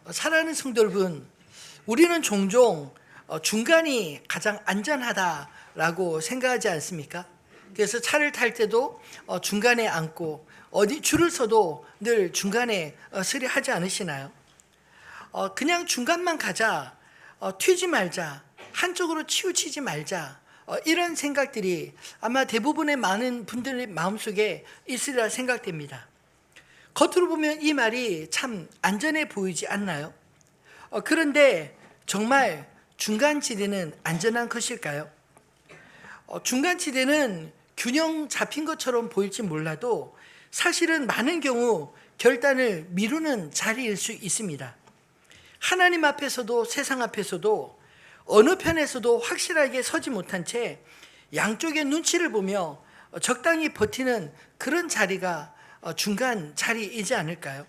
사랑하는 성도 여러분, 우리는 종종 중간이 가장 안전하다라고 생각하지 않습니까? 그래서 차를 탈 때도 중간에 앉고 어디 줄을 서도 늘 중간에 서려 하지 않으시나요? 그냥 중간만 가자, 튀지 말자, 한쪽으로 치우치지 말자, 이런 생각들이 아마 대부분의 많은 분들의 마음속에 있으리라 생각됩니다. 겉으로 보면 이 말이 참 안전해 보이지 않나요? 그런데 정말 중간지대는 안전한 것일까요? 중간지대는 균형 잡힌 것처럼 보일지 몰라도 사실은 많은 경우 결단을 미루는 자리일 수 있습니다. 하나님 앞에서도 세상 앞에서도 어느 편에서도 확실하게 서지 못한 채 양쪽의 눈치를 보며 적당히 버티는 그런 자리가 중간 자리이지 않을까요?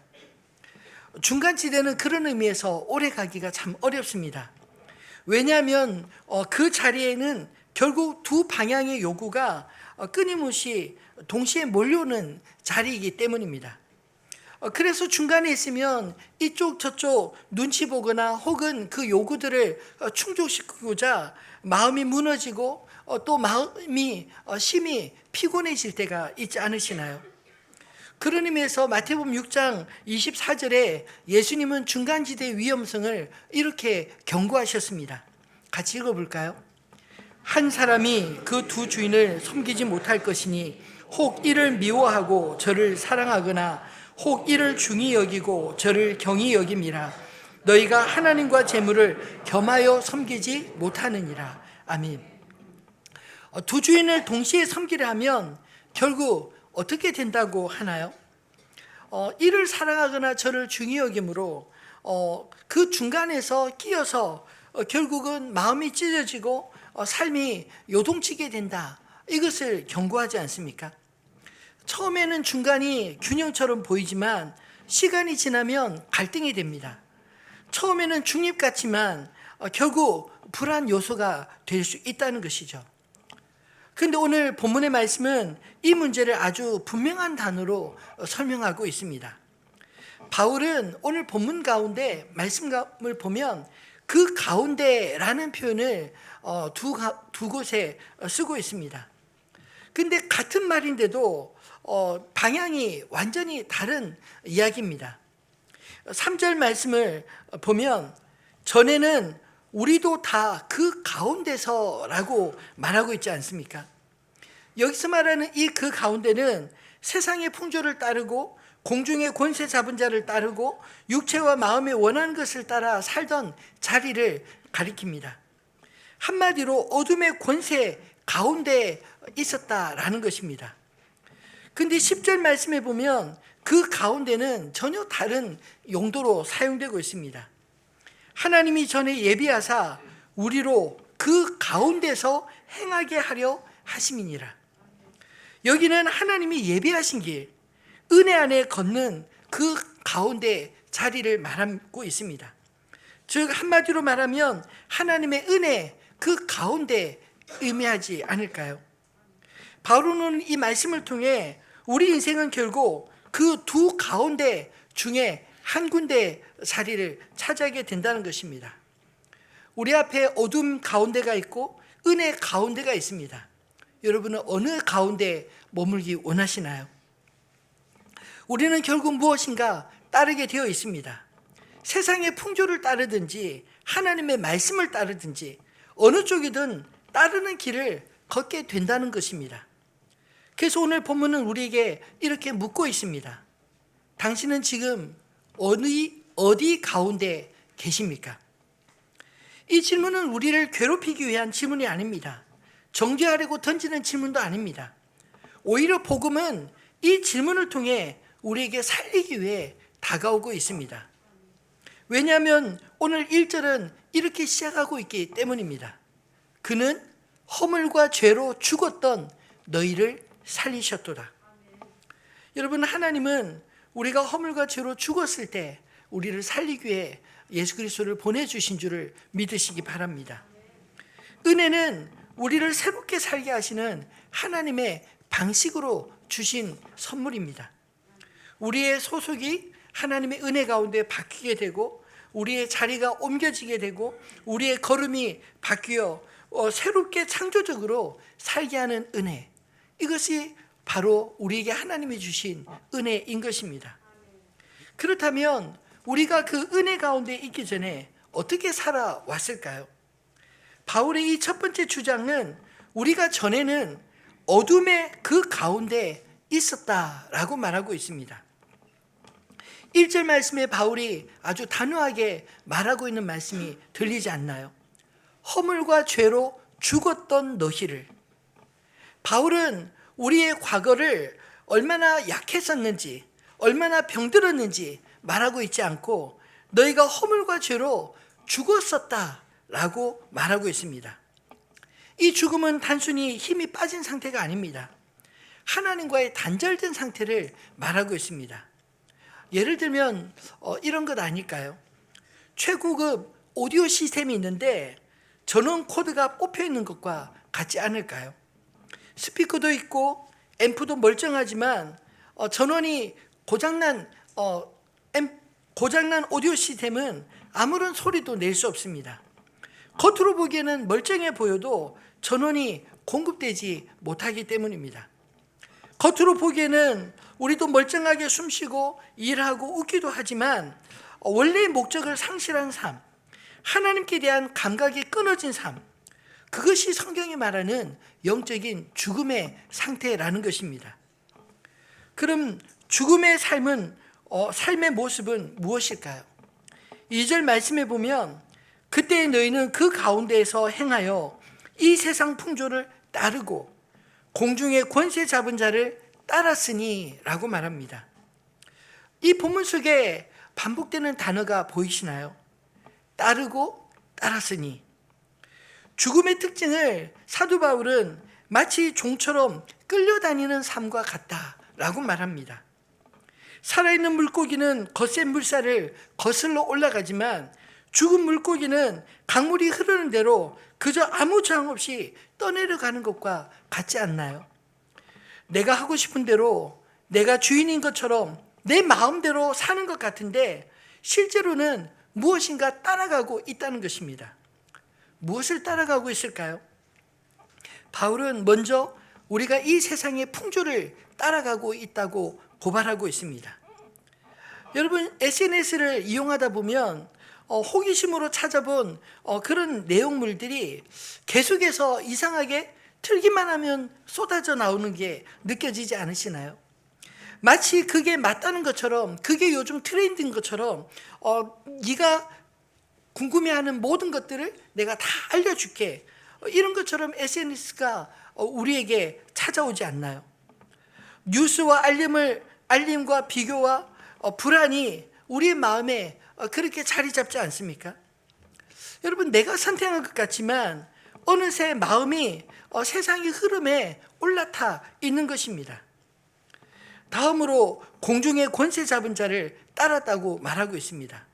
중간지대는 그런 의미에서 오래 가기가 참 어렵습니다. 왜냐하면 그 자리에는 결국 두 방향의 요구가 끊임없이 동시에 몰려오는 자리이기 때문입니다. 그래서 중간에 있으면 이쪽 저쪽 눈치 보거나 혹은 그 요구들을 충족시키고자 마음이 무너지고 또 마음이 심히 피곤해질 때가 있지 않으시나요? 그런 의미에서 마태복음 6장 24절에 예수님은 중간지대의 위험성을 이렇게 경고하셨습니다. 같이 읽어볼까요? 한 사람이 그 두 주인을 섬기지 못할 것이니 혹 이를 미워하고 저를 사랑하거나 혹 이를 중히 여기고 저를 경히 여김이라. 너희가 하나님과 재물을 겸하여 섬기지 못하느니라. 아멘. 두 주인을 동시에 섬기려 하면 결국 어떻게 된다고 하나요? 이를 사랑하거나 저를 중히 여김으로 그 중간에서 끼어서 결국은 마음이 찢어지고 삶이 요동치게 된다. 이것을 경고하지 않습니까? 처음에는 중간이 균형처럼 보이지만 시간이 지나면 갈등이 됩니다. 처음에는 중립 같지만 결국 불안 요소가 될 수 있다는 것이죠. 그런데 오늘 본문의 말씀은 이 문제를 아주 분명한 단어로 설명하고 있습니다. 바울은 오늘 본문 가운데 말씀을 보면 그 가운데라는 표현을 두 곳에 쓰고 있습니다. 근데 같은 말인데도 방향이 완전히 다른 이야기입니다. 3절 말씀을 보면 전에는 우리도 다 그 가운데서라고 말하고 있지 않습니까? 여기서 말하는 이 그 가운데는 세상의 풍조를 따르고 공중의 권세 잡은 자를 따르고 육체와 마음이 원하는 것을 따라 살던 자리를 가리킵니다. 한마디로 어둠의 권세 가운데 있었다라는 것입니다. 근데 10절 말씀에 보면 그 가운데는 전혀 다른 용도로 사용되고 있습니다. 하나님이 전에 예비하사 우리로 그 가운데서 행하게 하려 하심이니라. 여기는 하나님이 예비하신 길, 은혜 안에 걷는 그 가운데 자리를 말하고 있습니다. 즉 한마디로 말하면 하나님의 은혜 그 가운데 의미하지 않을까요? 바울은 이 말씀을 통해 우리 인생은 결국 그 두 가운데 중에 한 군데 자리를 차지하게 된다는 것입니다. 우리 앞에 어둠 가운데가 있고 은혜 가운데가 있습니다. 여러분은 어느 가운데 머물기 원하시나요? 우리는 결국 무엇인가 따르게 되어 있습니다. 세상의 풍조를 따르든지 하나님의 말씀을 따르든지 어느 쪽이든 따르는 길을 걷게 된다는 것입니다. 그래서 오늘 본문은 우리에게 이렇게 묻고 있습니다. 당신은 지금 어디 가운데 계십니까? 이 질문은 우리를 괴롭히기 위한 질문이 아닙니다. 정죄하려고 던지는 질문도 아닙니다. 오히려 복음은 이 질문을 통해 우리에게 살리기 위해 다가오고 있습니다. 왜냐하면 오늘 1절은 이렇게 시작하고 있기 때문입니다. 그는 허물과 죄로 죽었던 너희를 살리셨도다. 여러분, 하나님은 우리가 허물과 죄로 죽었을 때 우리를 살리기 위해 예수 그리스도를 보내주신 줄을 믿으시기 바랍니다. 은혜는 우리를 새롭게 살게 하시는 하나님의 방식으로 주신 선물입니다. 우리의 소속이 하나님의 은혜 가운데 바뀌게 되고 우리의 자리가 옮겨지게 되고 우리의 걸음이 바뀌어 새롭게 창조적으로 살게 하는 은혜, 이것이 바로 우리에게 하나님이 주신 은혜인 것입니다. 그렇다면 우리가 그 은혜 가운데 있기 전에 어떻게 살아왔을까요? 바울의 이 첫 번째 주장은 우리가 전에는 어둠의 그 가운데 있었다라고 말하고 있습니다. 1절 말씀에 바울이 아주 단호하게 말하고 있는 말씀이 들리지 않나요? 허물과 죄로 죽었던 너희를. 바울은 우리의 과거를 얼마나 약했었는지, 얼마나 병들었는지 말하고 있지 않고 너희가 허물과 죄로 죽었었다라고 말하고 있습니다. 이 죽음은 단순히 힘이 빠진 상태가 아닙니다. 하나님과의 단절된 상태를 말하고 있습니다. 예를 들면 이런 것 아닐까요? 최고급 오디오 시스템이 있는데 전원 코드가 뽑혀 있는 것과 같지 않을까요? 스피커도 있고 앰프도 멀쩡하지만 전원이 고장난 오디오 시스템은 아무런 소리도 낼 수 없습니다. 겉으로 보기에는 멀쩡해 보여도 전원이 공급되지 못하기 때문입니다. 겉으로 보기에는 우리도 멀쩡하게 숨쉬고 일하고 웃기도 하지만 원래의 목적을 상실한 삶, 하나님께 대한 감각이 끊어진 삶, 그것이 성경이 말하는 영적인 죽음의 상태라는 것입니다. 그럼 죽음의 삶의 모습은 무엇일까요? 2절 말씀에 보면 그때 너희는 그 가운데에서 행하여 이 세상 풍조를 따르고 공중의 권세 잡은 자를 따랐으니 라고 말합니다. 이 본문 속에 반복되는 단어가 보이시나요? 따르고 따랐으니. 죽음의 특징을 사도 바울은 마치 종처럼 끌려다니는 삶과 같다라고 말합니다. 살아있는 물고기는 거센 물살을 거슬러 올라가지만 죽은 물고기는 강물이 흐르는 대로 그저 아무 저항 없이 떠내려가는 것과 같지 않나요? 내가 하고 싶은 대로 내가 주인인 것처럼 내 마음대로 사는 것 같은데 실제로는 무엇인가 따라가고 있다는 것입니다. 무엇을 따라가고 있을까요? 바울은 먼저 우리가 이 세상의 풍조를 따라가고 있다고 고발하고 있습니다. 여러분, SNS를 이용하다 보면 호기심으로 찾아본 그런 내용물들이 계속해서 이상하게 틀기만 하면 쏟아져 나오는 게 느껴지지 않으시나요? 마치 그게 맞다는 것처럼, 그게 요즘 트렌드인 것처럼 네가 궁금해하는 모든 것들을 내가 다 알려줄게, 이런 것처럼 SNS가 우리에게 찾아오지 않나요? 뉴스와 알림과 비교와 불안이 우리의 마음에 그렇게 자리 잡지 않습니까? 여러분, 내가 선택한 것 같지만 어느새 마음이 세상의 흐름에 올라타 있는 것입니다. 다음으로 공중의 권세 잡은 자를 따랐다고 말하고 있습니다.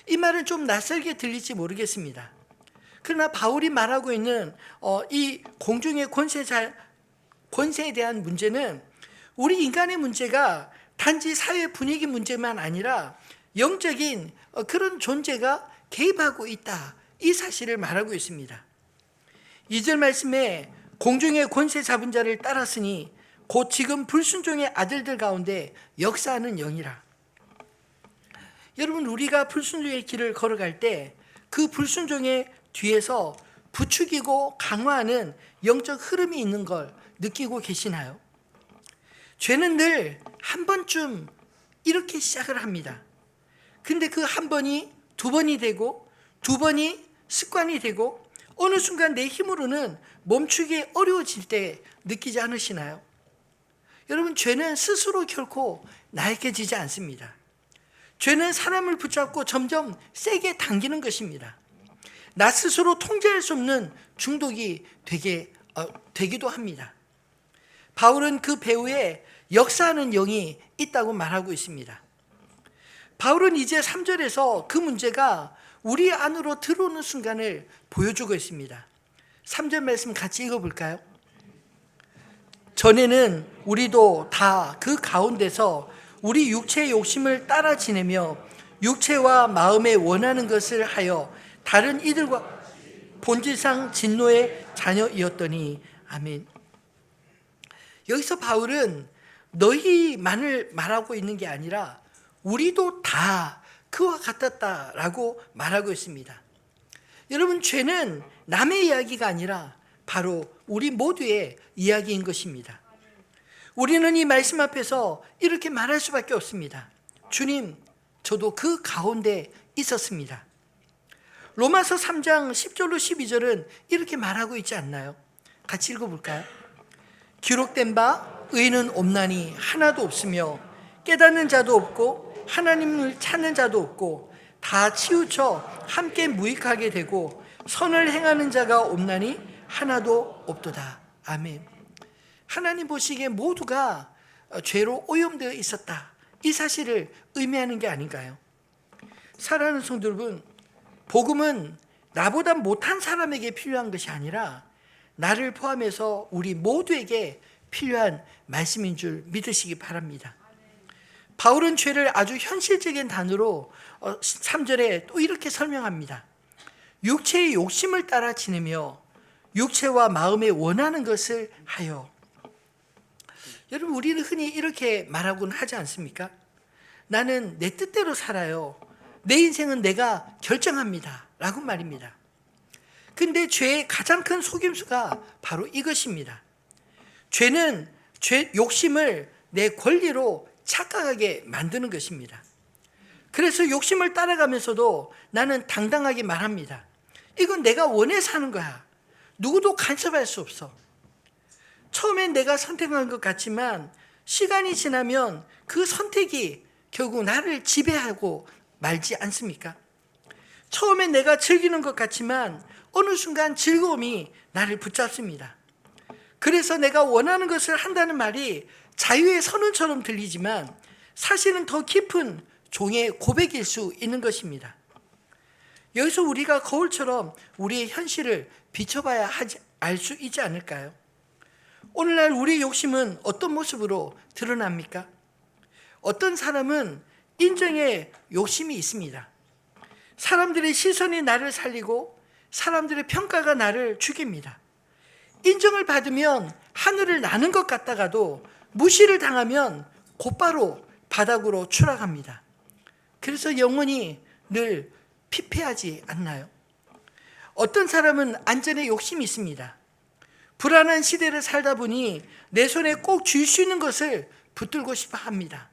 이 말은 좀 낯설게 들릴지 모르겠습니다. 그러나 바울이 말하고 있는 이 공중의 권세에 대한 문제는 우리 인간의 문제가 단지 사회 분위기 문제만 아니라 영적인 그런 존재가 개입하고 있다, 이 사실을 말하고 있습니다. 2절 말씀에 공중의 권세 잡은 자를 따랐으니 곧 지금 불순종의 아들들 가운데 역사하는 영이라. 여러분, 우리가 불순종의 길을 걸어갈 때 그 불순종의 뒤에서 부추기고 강화하는 영적 흐름이 있는 걸 느끼고 계시나요? 죄는 늘 한 번쯤 이렇게 시작을 합니다. 근데 그 한 번이 두 번이 되고 두 번이 습관이 되고 어느 순간 내 힘으로는 멈추기 어려워질 때 느끼지 않으시나요? 여러분, 죄는 스스로 결코 나약해지지 않습니다. 죄는 사람을 붙잡고 점점 세게 당기는 것입니다. 나 스스로 통제할 수 없는 중독이 되기도 합니다. 바울은 그 배후에 역사하는 영이 있다고 말하고 있습니다. 바울은 이제 3절에서 그 문제가 우리 안으로 들어오는 순간을 보여주고 있습니다. 3절 말씀 같이 읽어볼까요? 전에는 우리도 다 그 가운데서 우리 육체의 욕심을 따라 지내며 육체와 마음에 원하는 것을 하여 다른 이들과 본질상 진노의 자녀이었더니. 아멘. 여기서 바울은 너희만을 말하고 있는 게 아니라 우리도 다 그와 같았다라고 말하고 있습니다. 여러분, 죄는 남의 이야기가 아니라 바로 우리 모두의 이야기인 것입니다. 우리는 이 말씀 앞에서 이렇게 말할 수밖에 없습니다. 주님, 저도 그 가운데 있었습니다. 로마서 3장 10절로 12절은 이렇게 말하고 있지 않나요? 같이 읽어볼까요? 기록된 바 의인은 없나니 하나도 없으며 깨닫는 자도 없고 하나님을 찾는 자도 없고 다 치우쳐 함께 무익하게 되고 선을 행하는 자가 없나니 하나도 없도다. 아멘. 하나님 보시기에 모두가 죄로 오염되어 있었다, 이 사실을 의미하는 게 아닌가요? 사랑하는 성도 여러분, 복음은 나보다 못한 사람에게 필요한 것이 아니라 나를 포함해서 우리 모두에게 필요한 말씀인 줄 믿으시기 바랍니다. 바울은 죄를 아주 현실적인 단어로 3절에 또 이렇게 설명합니다. 육체의 욕심을 따라 지내며 육체와 마음에 원하는 것을 하여. 여러분, 우리는 흔히 이렇게 말하곤 하지 않습니까? 나는 내 뜻대로 살아요. 내 인생은 내가 결정합니다 라고 말입니다. 근데 죄의 가장 큰 속임수가 바로 이것입니다. 죄는 욕심을 내 권리로 착각하게 만드는 것입니다. 그래서 욕심을 따라가면서도 나는 당당하게 말합니다. 이건 내가 원해서 하는 거야. 누구도 간섭할 수 없어. 처음엔 내가 선택한 것 같지만 시간이 지나면 그 선택이 결국 나를 지배하고 말지 않습니까? 처음엔 내가 즐기는 것 같지만 어느 순간 즐거움이 나를 붙잡습니다. 그래서 내가 원하는 것을 한다는 말이 자유의 선언처럼 들리지만 사실은 더 깊은 종의 고백일 수 있는 것입니다. 여기서 우리가 거울처럼 우리의 현실을 비춰봐야 알 수 있지 않을까요? 오늘날 우리의 욕심은 어떤 모습으로 드러납니까? 어떤 사람은 인정에 욕심이 있습니다. 사람들의 시선이 나를 살리고 사람들의 평가가 나를 죽입니다. 인정을 받으면 하늘을 나는 것 같다가도 무시를 당하면 곧바로 바닥으로 추락합니다. 그래서 영혼이 늘 피폐하지 않나요? 어떤 사람은 안전에 욕심이 있습니다. 불안한 시대를 살다 보니 내 손에 꼭 쥘 수 있는 것을 붙들고 싶어 합니다.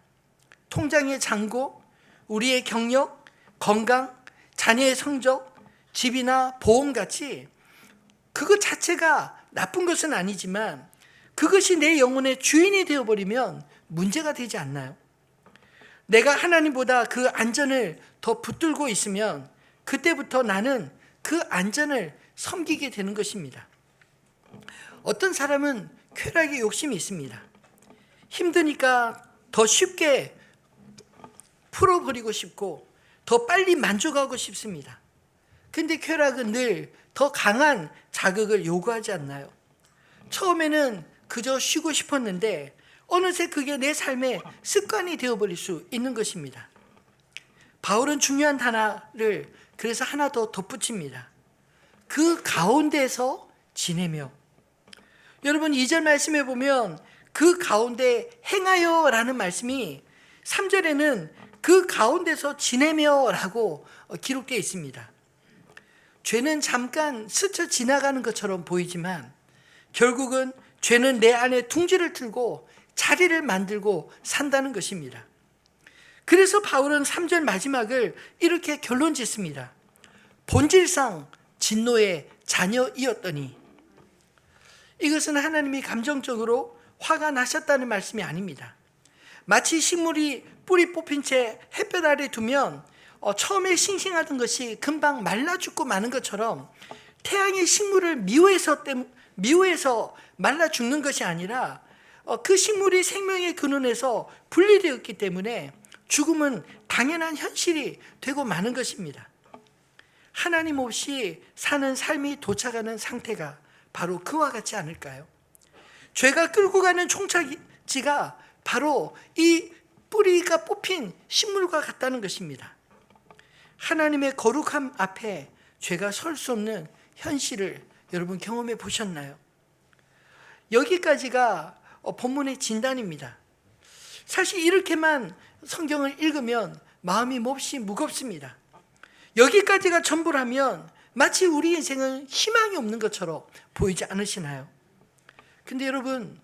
통장의 잔고, 우리의 경력, 건강, 자녀의 성적, 집이나 보험같이 그것 자체가 나쁜 것은 아니지만 그것이 내 영혼의 주인이 되어버리면 문제가 되지 않나요? 내가 하나님보다 그 안전을 더 붙들고 있으면 그때부터 나는 그 안전을 섬기게 되는 것입니다. 어떤 사람은 쾌락에 욕심이 있습니다. 힘드니까 더 쉽게 풀어버리고 싶고 더 빨리 만족하고 싶습니다. 근데 쾌락은 늘 더 강한 자극을 요구하지 않나요? 처음에는 그저 쉬고 싶었는데 어느새 그게 내 삶의 습관이 되어버릴 수 있는 것입니다. 바울은 중요한 단어를 그래서 하나 더 덧붙입니다. 그 가운데서 지내며. 여러분, 2절 말씀에 보면 그 가운데 행하여 라는 말씀이 3절에는 그 가운데서 지내며 라고 기록되어 있습니다. 죄는 잠깐 스쳐 지나가는 것처럼 보이지만 결국은 죄는 내 안에 둥지를 틀고 자리를 만들고 산다는 것입니다. 그래서 바울은 3절 마지막을 이렇게 결론 짓습니다. 본질상 진노의 자녀이었더니. 이것은 하나님이 감정적으로 화가 나셨다는 말씀이 아닙니다. 마치 식물이 뿌리 뽑힌 채 햇볕 아래 두면 처음에 싱싱하던 것이 금방 말라 죽고 마는 것처럼 태양이 식물을 미워해서 말라 죽는 것이 아니라 그 식물이 생명의 근원에서 분리되었기 때문에 죽음은 당연한 현실이 되고 마는 것입니다. 하나님 없이 사는 삶이 도착하는 상태가 바로 그와 같지 않을까요? 죄가 끌고 가는 총착지가 바로 이 뿌리가 뽑힌 식물과 같다는 것입니다. 하나님의 거룩함 앞에 죄가 설 수 없는 현실을 여러분 경험해 보셨나요? 여기까지가 본문의 진단입니다. 사실 이렇게만 성경을 읽으면 마음이 몹시 무겁습니다. 여기까지가 전부라면 마치 우리 인생은 희망이 없는 것처럼 보이지 않으시나요? 근데 여러분,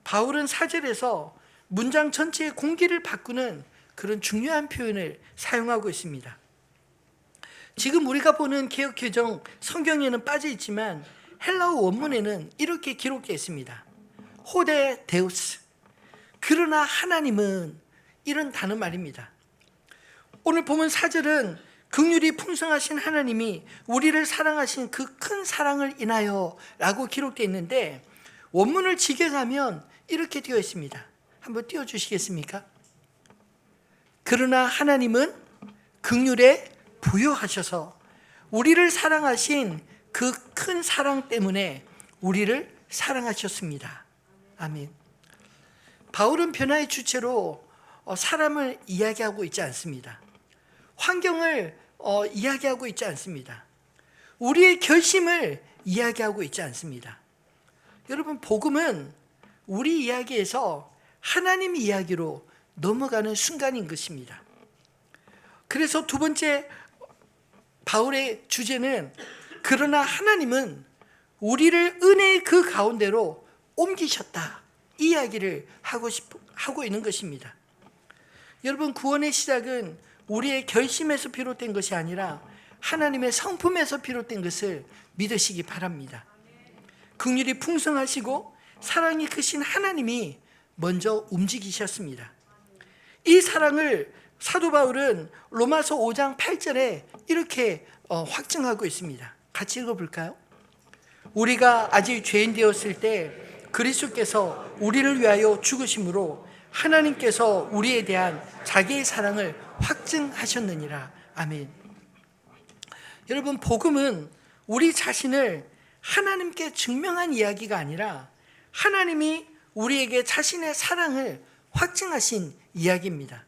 바울은 4절에서 문장 전체의 공기를 바꾸는 그런 중요한 표현을 사용하고 있습니다. 지금 우리가 보는 개역개정 성경에는 빠져 있지만 헬라어 원문에는 이렇게 기록되어 있습니다. 호데 데우스, 그러나 하나님은, 이런 단어 말입니다. 오늘 보면 4절은 긍휼이 풍성하신 하나님이 우리를 사랑하신 그 큰 사랑을 인하여 라고 기록되어 있는데, 원문을 직역하면 이렇게 되어 있습니다. 한번 띄워주시겠습니까? 그러나 하나님은 긍휼에 부여하셔서 우리를 사랑하신 그 큰 사랑 때문에 우리를 사랑하셨습니다. 아멘. 바울은 변화의 주체로 사람을 이야기하고 있지 않습니다. 환경을 이야기하고 있지 않습니다. 우리의 결심을 이야기하고 있지 않습니다. 여러분, 복음은 우리 이야기에서 하나님 이야기로 넘어가는 순간인 것입니다. 그래서 두 번째 바울의 주제는 그러나 하나님은 우리를 은혜의 그 가운데로 옮기셨다, 이 이야기를 하고 있는 것입니다. 여러분, 구원의 시작은 우리의 결심에서 비롯된 것이 아니라 하나님의 성품에서 비롯된 것을 믿으시기 바랍니다. 긍휼이 풍성하시고 사랑이 크신 하나님이 먼저 움직이셨습니다. 이 사랑을 사도 바울은 로마서 5장 8절에 이렇게 확증하고 있습니다. 같이 읽어볼까요? 우리가 아직 죄인 되었을 때 그리스도께서 우리를 위하여 죽으심으로 하나님께서 우리에 대한 자기의 사랑을 확증하셨느니라. 아멘. 여러분, 복음은 우리 자신을 하나님께 증명한 이야기가 아니라 하나님이 우리에게 자신의 사랑을 확증하신 이야기입니다.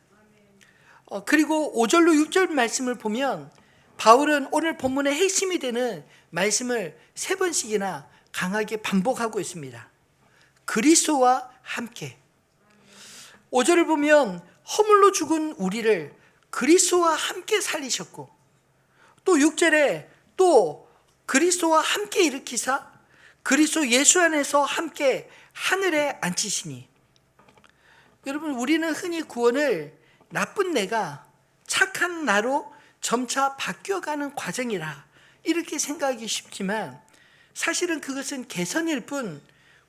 그리고 5절로 6절 말씀을 보면 바울은 오늘 본문의 핵심이 되는 말씀을 3번씩이나 강하게 반복하고 있습니다. 그리스도와 함께. 5절을 보면 허물로 죽은 우리를 그리스도와 함께 살리셨고, 또 6절에 또 그리스도와 함께 일으키사 그리스도 예수 안에서 함께 하늘에 앉히시니. 여러분, 우리는 흔히 구원을 나쁜 내가 착한 나로 점차 바뀌어가는 과정이라 이렇게 생각하기 쉽지만 사실은 그것은 개선일 뿐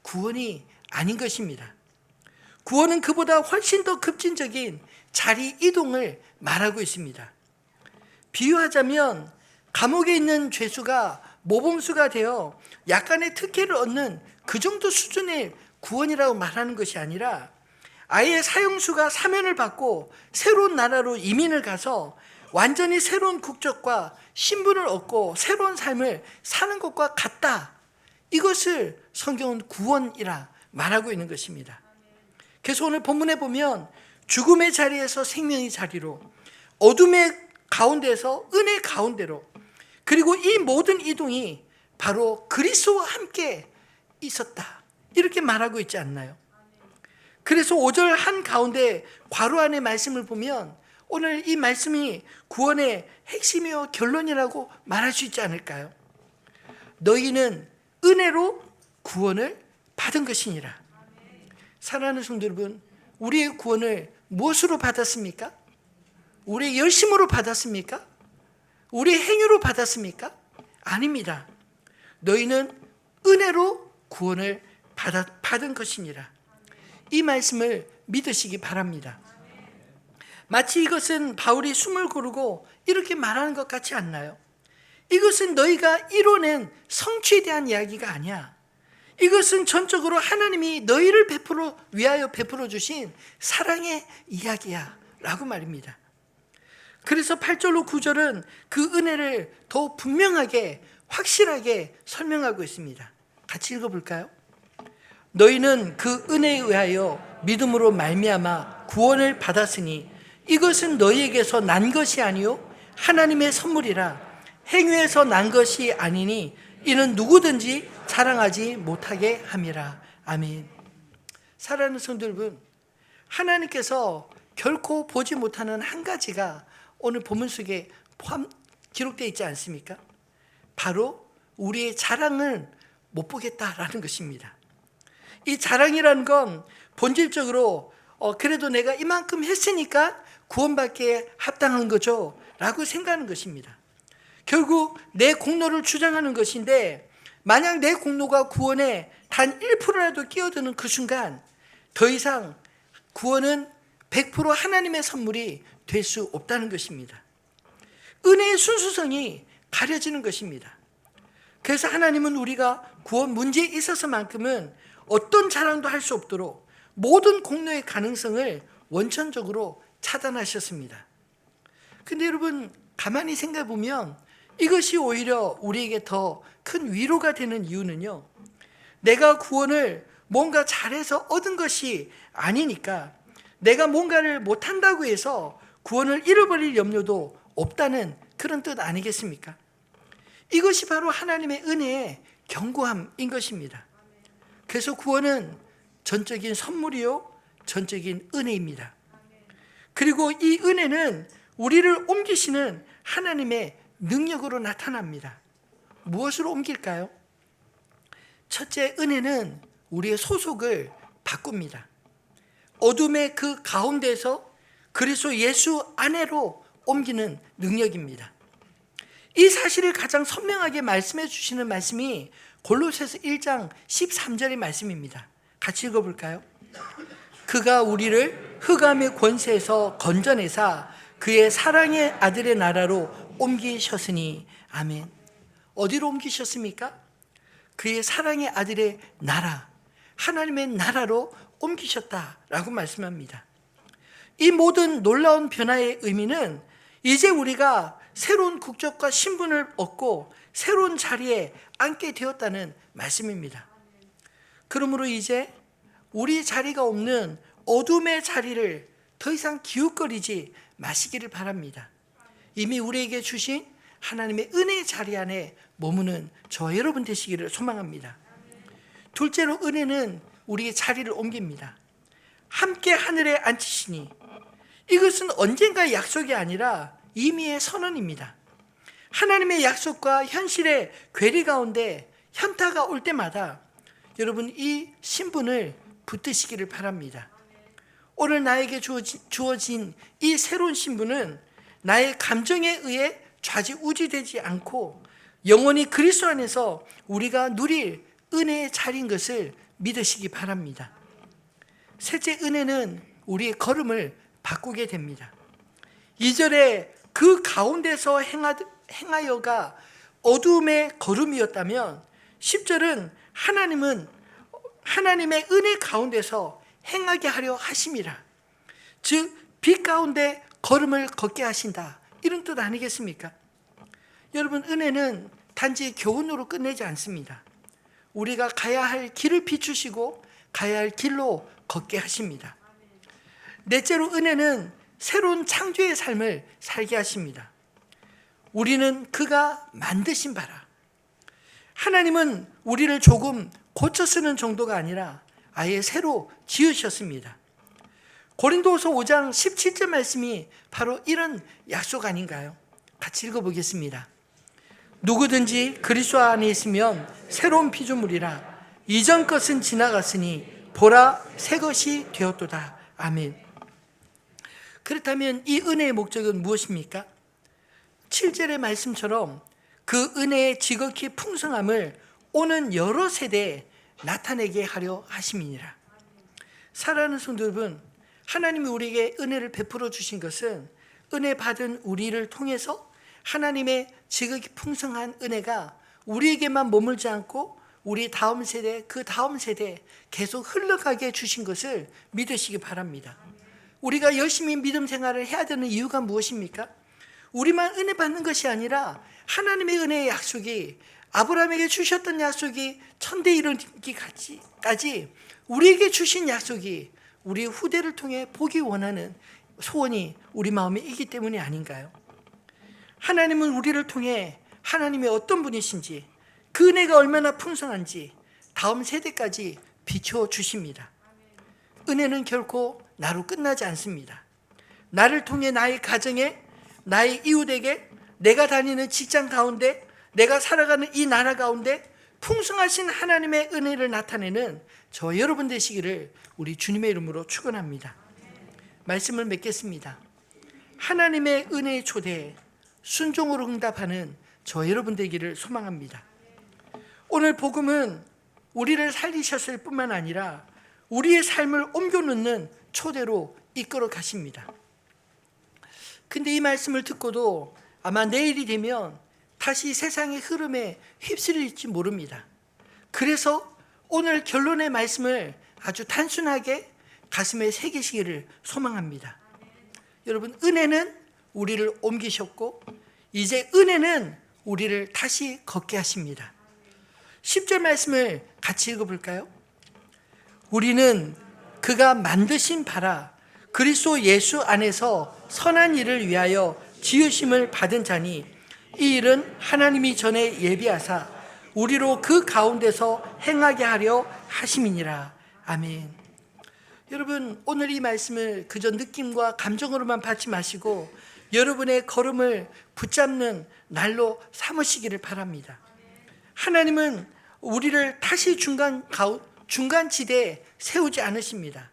구원이 아닌 것입니다. 구원은 그보다 훨씬 더 급진적인 자리 이동을 말하고 있습니다. 비유하자면 감옥에 있는 죄수가 모범수가 되어 약간의 특혜를 얻는 그 정도 수준의 구원이라고 말하는 것이 아니라 아예 사형수가 사면을 받고 새로운 나라로 이민을 가서 완전히 새로운 국적과 신분을 얻고 새로운 삶을 사는 것과 같다. 이것을 성경은 구원이라 말하고 있는 것입니다. 그래서 오늘 본문에 보면 죽음의 자리에서 생명의 자리로, 어둠의 가운데에서 은혜 가운데로, 그리고 이 모든 이동이 바로 그리스도와 함께 있었다, 이렇게 말하고 있지 않나요? 그래서 5절 한가운데 괄호 안의 말씀을 보면 오늘 이 말씀이 구원의 핵심이요 결론이라고 말할 수 있지 않을까요? 너희는 은혜로 구원을 받은 것이니라. 사랑하는 성도 여러분, 우리의 구원을 무엇으로 받았습니까? 우리의 열심으로 받았습니까? 우리의 행위로 받았습니까? 아닙니다. 너희는 은혜로 구원을 받은 것이니라. 이 말씀을 믿으시기 바랍니다. 마치 이것은 바울이 숨을 고르고 이렇게 말하는 것 같지 않나요? 이것은 너희가 이뤄낸 성취에 대한 이야기가 아니야. 이것은 전적으로 하나님이 너희를 위하여 베풀어 주신 사랑의 이야기야 라고 말입니다. 그래서 8절로 9절은 그 은혜를 더 분명하게 확실하게 설명하고 있습니다. 같이 읽어볼까요? 너희는 그 은혜에 의하여 믿음으로 말미암아 구원을 받았으니 이것은 너희에게서 난 것이 아니요 하나님의 선물이라 행위에서 난 것이 아니니 이는 누구든지 자랑하지 못하게 함이라. 아멘. 사랑하는 성도 여러분, 하나님께서 결코 보지 못하는 한 가지가 오늘 본문 속에 기록되어 있지 않습니까? 바로 우리의 자랑을 못 보겠다라는 것입니다. 이 자랑이라는 건 본질적으로 그래도 내가 이만큼 했으니까 구원받기에 합당한 거죠 라고 생각하는 것입니다. 결국 내 공로를 주장하는 것인데, 만약 내 공로가 구원에 단 1%라도 끼어드는 그 순간 더 이상 구원은 100% 하나님의 선물이 될 수 없다는 것입니다. 은혜의 순수성이 가려지는 것입니다. 그래서 하나님은 우리가 구원 문제에 있어서만큼은 어떤 자랑도 할 수 없도록 모든 공로의 가능성을 원천적으로 차단하셨습니다. 근데 여러분, 가만히 생각해 보면 이것이 오히려 우리에게 더 큰 위로가 되는 이유는요, 내가 구원을 뭔가 잘해서 얻은 것이 아니니까, 내가 뭔가를 못한다고 해서 구원을 잃어버릴 염려도 없다는 그런 뜻 아니겠습니까? 이것이 바로 하나님의 은혜의 견고함인 것입니다. 그래서 구원은 전적인 선물이요, 전적인 은혜입니다. 그리고 이 은혜는 우리를 옮기시는 하나님의 능력으로 나타납니다. 무엇으로 옮길까요? 첫째, 은혜는 우리의 소속을 바꿉니다. 어둠의 그 가운데서 그리스도 예수 안으로 옮기는 능력입니다. 이 사실을 가장 선명하게 말씀해 주시는 말씀이 골로새서 1장 13절의 말씀입니다. 같이 읽어볼까요? 그가 우리를 흑암의 권세에서 건져내사 그의 사랑의 아들의 나라로 옮기셨으니. 아멘. 어디로 옮기셨습니까? 그의 사랑의 아들의 나라, 하나님의 나라로 옮기셨다라고 말씀합니다. 이 모든 놀라운 변화의 의미는 이제 우리가 새로운 국적과 신분을 얻고 새로운 자리에 앉게 되었다는 말씀입니다. 그러므로 이제 우리 자리가 없는 어둠의 자리를 더 이상 기웃거리지 마시기를 바랍니다. 이미 우리에게 주신 하나님의 은혜의 자리 안에 머무는 저와 여러분 되시기를 소망합니다. 둘째로, 은혜는 우리의 자리를 옮깁니다. 함께 하늘에 앉히시니, 이것은 언젠가의 약속이 아니라 이미의 선언입니다. 하나님의 약속과 현실의 괴리 가운데 현타가 올 때마다 여러분, 이 신분을 붙드시기를 바랍니다. 오늘 나에게 주어진 이 새로운 신분은 나의 감정에 의해 좌지우지되지 않고 영원히 그리스도 안에서 우리가 누릴 은혜의 자리인 것을 믿으시기 바랍니다. 셋째, 은혜는 우리의 걸음을 바꾸게 됩니다. 2절에 그 가운데서 행하여가 어둠의 걸음이었다면 10절은 하나님의 은혜 가운데서 행하게 하려 하심이라. 즉, 빛 가운데 걸음을 걷게 하신다, 이런 뜻 아니겠습니까? 여러분, 은혜는 단지 교훈으로 끝내지 않습니다. 우리가 가야 할 길을 비추시고 가야 할 길로 걷게 하십니다. 넷째로, 은혜는 새로운 창조의 삶을 살게 하십니다. 우리는 그가 만드신 바라. 하나님은 우리를 조금 고쳐 쓰는 정도가 아니라 아예 새로 지으셨습니다. 고린도후서 5장 17절 말씀이 바로 이런 약속 아닌가요? 같이 읽어보겠습니다. 누구든지 그리스도 안에 있으면 새로운 피조물이라. 이전 것은 지나갔으니 보라, 새 것이 되었도다. 아멘. 그렇다면 이 은혜의 목적은 무엇입니까? 7절의 말씀처럼 그 은혜의 지극히 풍성함을 오는 여러 세대에 나타내게 하려 하심이니라. 사랑하는 성도 여러분, 하나님이 우리에게 은혜를 베풀어 주신 것은 은혜 받은 우리를 통해서 하나님의 지극히 풍성한 은혜가 우리에게만 머물지 않고 우리 다음 세대, 그 다음 세대에 계속 흘러가게 해주신 것을 믿으시기 바랍니다. 우리가 열심히 믿음 생활을 해야 되는 이유가 무엇입니까? 우리만 은혜 받는 것이 아니라 하나님의 은혜의 약속이, 아브라함에게 주셨던 약속이 천대 이르기까지 우리에게 주신 약속이 우리 후대를 통해 보기 원하는 소원이 우리 마음에 있기 때문이 아닌가요? 하나님은 우리를 통해 하나님의 어떤 분이신지, 그 은혜가 얼마나 풍성한지 다음 세대까지 비춰주십니다. 은혜는 결코 나로 끝나지 않습니다. 나를 통해 나의 가정에, 나의 이웃에게, 내가 다니는 직장 가운데, 내가 살아가는 이 나라 가운데 풍성하신 하나님의 은혜를 나타내는 저 여러분 되시기를 우리 주님의 이름으로 축원합니다. 말씀을 맺겠습니다. 하나님의 은혜의 초대에 순종으로 응답하는 저 여러분 되기를 소망합니다. 오늘 복음은 우리를 살리셨을 뿐만 아니라 우리의 삶을 옮겨 놓는 초대로 이끌어 가십니다. 근데 이 말씀을 듣고도 아마 내일이 되면 다시 세상의 흐름에 휩쓸릴지 모릅니다. 그래서 오늘 결론의 말씀을 아주 단순하게 가슴에 새기시기를 소망합니다. 여러분, 은혜는 우리를 옮기셨고 이제 은혜는 우리를 다시 걷게 하십니다. 10절 말씀을 같이 읽어볼까요? 우리는 그가 만드신 바라 그리스도 예수 안에서 선한 일을 위하여 지으심을 받은 자니 이 일은 하나님이 전에 예비하사 우리로 그 가운데서 행하게 하려 하심이니라. 아멘. 여러분, 오늘 이 말씀을 그저 느낌과 감정으로만 받지 마시고 여러분의 걸음을 붙잡는 날로 삼으시기를 바랍니다. 하나님은 우리를 다시 중간지대에 세우지 않으십니다.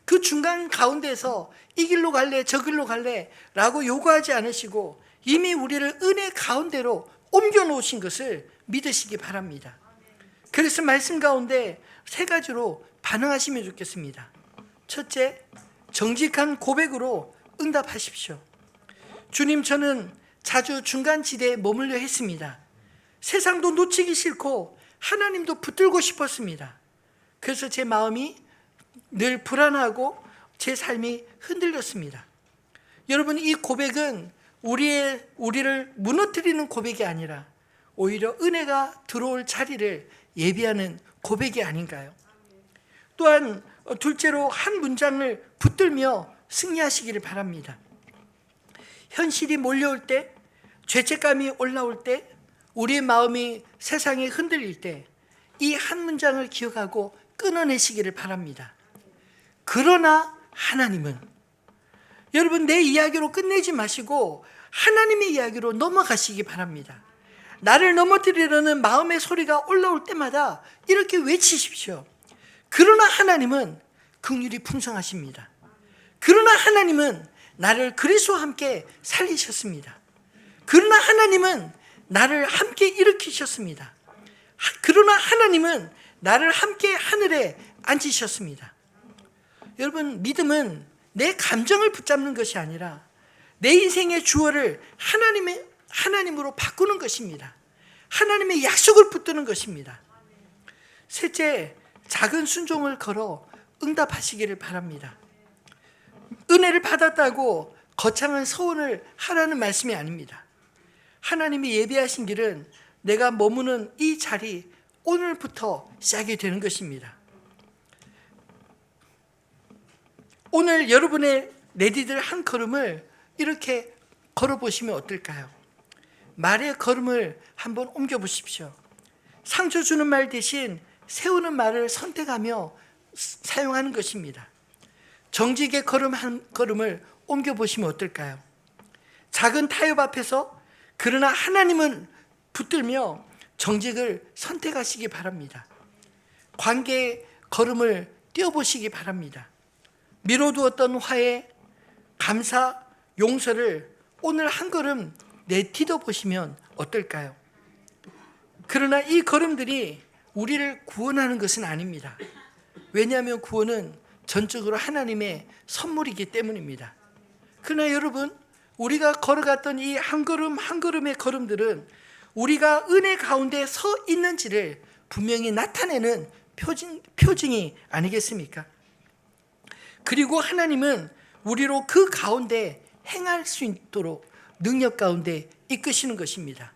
그 중간 가운데서 이 길로 갈래 저 길로 갈래 라고 요구하지 않으시고 이미 우리를 은혜 가운데로 옮겨 놓으신 것을 믿으시기 바랍니다. 그래서 말씀 가운데 세 가지로 반응하시면 좋겠습니다. 첫째, 정직한 고백으로 응답하십시오. 주님, 저는 자주 중간지대에 머물려 했습니다. 세상도 놓치기 싫고 하나님도 붙들고 싶었습니다. 그래서 제 마음이 늘 불안하고 제 삶이 흔들렸습니다. 여러분, 이 고백은 우리를 무너뜨리는 고백이 아니라 오히려 은혜가 들어올 자리를 예비하는 고백이 아닌가요? 또한 둘째로 한 문장을 붙들며 승리하시기를 바랍니다. 현실이 몰려올 때, 죄책감이 올라올 때, 우리의 마음이 세상에 흔들릴 때 이 한 문장을 기억하고 끊어내시기를 바랍니다. 그러나 하나님은, 여러분, 내 이야기로 끝내지 마시고 하나님의 이야기로 넘어가시기 바랍니다. 나를 넘어뜨리려는 마음의 소리가 올라올 때마다 이렇게 외치십시오. 그러나 하나님은 긍휼이 풍성하십니다. 그러나 하나님은 나를 그리스도와 함께 살리셨습니다. 그러나 하나님은 나를 함께 일으키셨습니다. 그러나 하나님은 나를 함께 하늘에 앉히셨습니다. 여러분, 믿음은 내 감정을 붙잡는 것이 아니라 내 인생의 주어를 하나님으로 바꾸는 것입니다. 하나님의 약속을 붙드는 것입니다. 셋째, 작은 순종을 걸어 응답하시기를 바랍니다. 은혜를 받았다고 거창한 서원을 하라는 말씀이 아닙니다. 하나님이 예비하신 길은 내가 머무는 이 자리, 오늘부터 시작이 되는 것입니다. 오늘 여러분의 내디딜 한 걸음을 이렇게 걸어보시면 어떨까요? 말의 걸음을 한번 옮겨보십시오. 상처 주는 말 대신 세우는 말을 선택하며 사용하는 것입니다. 정직의 걸음 한 걸음을 옮겨보시면 어떨까요? 작은 타협 앞에서 그러나 하나님은 붙들며 정직을 선택하시기 바랍니다. 관계의 걸음을 띄워보시기 바랍니다. 미뤄두었던 화해, 감사, 용서를 오늘 한 걸음 내딛어 보시면 어떨까요? 그러나 이 걸음들이 우리를 구원하는 것은 아닙니다. 왜냐하면 구원은 전적으로 하나님의 선물이기 때문입니다. 그러나 여러분, 우리가 걸어갔던 이 한 걸음 한 걸음의 걸음들은 우리가 은혜 가운데 서 있는지를 분명히 나타내는 표징이 아니겠습니까? 그리고 하나님은 우리로 그 가운데 행할 수 있도록 능력 가운데 이끄시는 것입니다.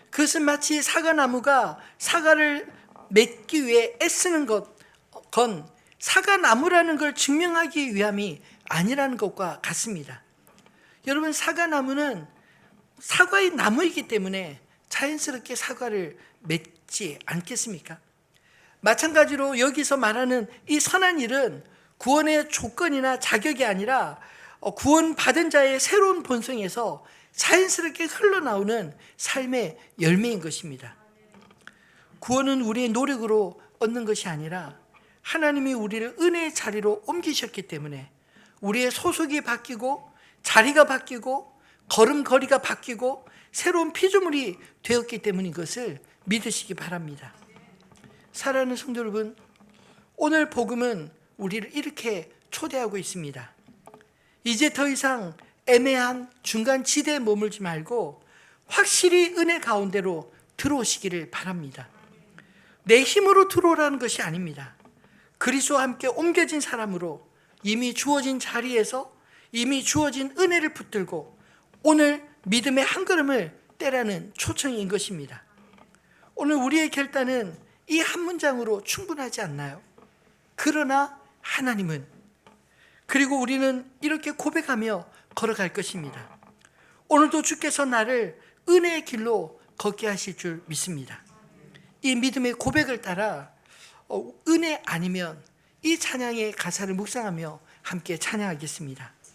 그것은 마치 사과나무가 사과를 맺기 위해 애쓰는 건 사과나무라는 걸 증명하기 위함이 아니라는 것과 같습니다. 여러분, 사과나무는 사과의 나무이기 때문에 자연스럽게 사과를 맺지 않겠습니까? 마찬가지로 여기서 말하는 이 선한 일은 구원의 조건이나 자격이 아니라 구원받은 자의 새로운 본성에서 자연스럽게 흘러나오는 삶의 열매인 것입니다. 구원은 우리의 노력으로 얻는 것이 아니라 하나님이 우리를 은혜의 자리로 옮기셨기 때문에 우리의 소속이 바뀌고 자리가 바뀌고 걸음걸이가 바뀌고 새로운 피조물이 되었기 때문인 것을 믿으시기 바랍니다. 사랑하는 성도 여러분, 오늘 복음은 우리를 이렇게 초대하고 있습니다. 이제 더 이상 애매한 중간 지대에 머물지 말고 확실히 은혜 가운데로 들어오시기를 바랍니다. 내 힘으로 들어오라는 것이 아닙니다. 그리스도와 함께 옮겨진 사람으로 이미 주어진 자리에서 이미 주어진 은혜를 붙들고 오늘 믿음의 한 걸음을 떼라는 초청인 것입니다. 오늘 우리의 결단은 이 한 문장으로 충분하지 않나요? 그러나 하나님은, 그리고 우리는 이렇게 고백하며 걸어갈 것입니다. 오늘도 주께서 나를 은혜의 길로 걷게 하실 줄 믿습니다. 이 믿음의 고백을 따라 은혜 아니면 이 찬양의 가사를 묵상하며 함께 찬양하겠습니다.